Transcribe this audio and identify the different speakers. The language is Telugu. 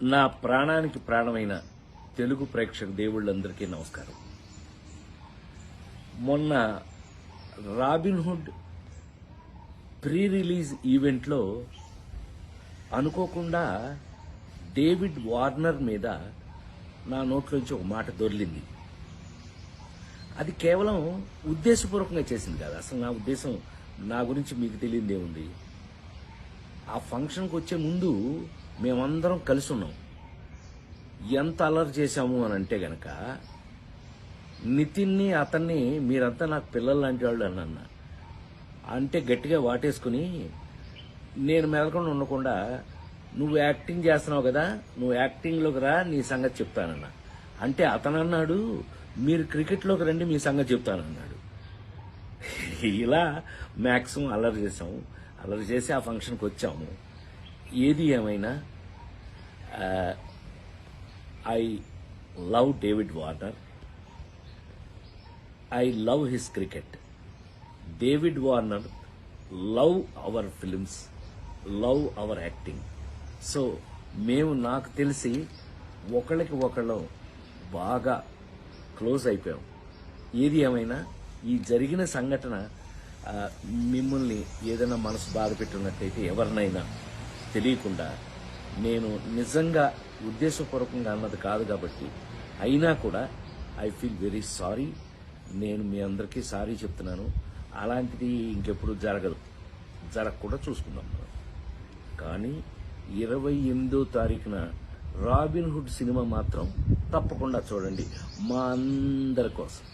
Speaker 1: నా ప్రాణానికి ప్రాణమైన తెలుగు ప్రేక్షక దేవుళ్ళందరికీ నమస్కారం. మొన్న రాబిన్హుడ్ ప్రీ రిలీజ్ ఈవెంట్లో అనుకోకుండా డేవిడ్ వార్నర్ మీద నా నోట్లోంచి ఒక మాట దొర్లింది. అది కేవలం ఉద్దేశపూర్వకంగా చేసింది కాదు. అసలు నా ఉద్దేశం, నా గురించి మీకు తెలియదేముంది. ఆ ఫంక్షన్కి వచ్చే ముందు మేమందరం కలిసి ఉన్నాం. ఎంత అల్లరి చేశాము అని అంటే గనక నితిన్ని అతన్ని మీరంతా నాకు పిల్లలు లాంటి వాళ్ళు అన్న అంటే గట్టిగా వాటేసుకుని నేను మెదలకుండా ఉండకుండా నువ్వు యాక్టింగ్ చేస్తున్నావు కదా, నువ్వు యాక్టింగ్లోకి రా, నీ సంగతి చెప్తానన్నా. అంటే అతను అన్నాడు మీరు క్రికెట్లోకి రండి, మీ సంగతి చెప్తానన్నాడు. ఇలా మ్యాక్సిమం అల్లరి చేసాము. అల్లరి చేసి ఆ ఫంక్షన్కి వచ్చాము. ఏది ఏమైనా I love David Warner. I love his cricket. David Warner love our films, love our acting. So మేము నాకు తెలిసి ఒకళ్ళకి ఒకళ్ళం బాగా క్లోజ్ అయిపోయాం. ఏది ఏమైనా ఈ జరిగిన సంఘటన మిమ్మల్ని ఏదైనా మనసు బాధ పెట్టున్నట్టయితే ఎవరినైనా తెలియకుండా, నేను నిజంగా ఉద్దేశపూర్వకంగా అన్నది కాదు కాబట్టి, అయినా కూడా ఐ ఫీల్ వెరీ సారీ. నేను మీ అందరికీ సారీ చెప్తున్నాను. అలాంటిది ఇంకెప్పుడు జరగకుండా చూసుకుందాం మనం. కానీ 28వ తారీఖున రాబిన్హుడ్ సినిమా మాత్రం తప్పకుండా చూడండి, మా అందరి కోసం.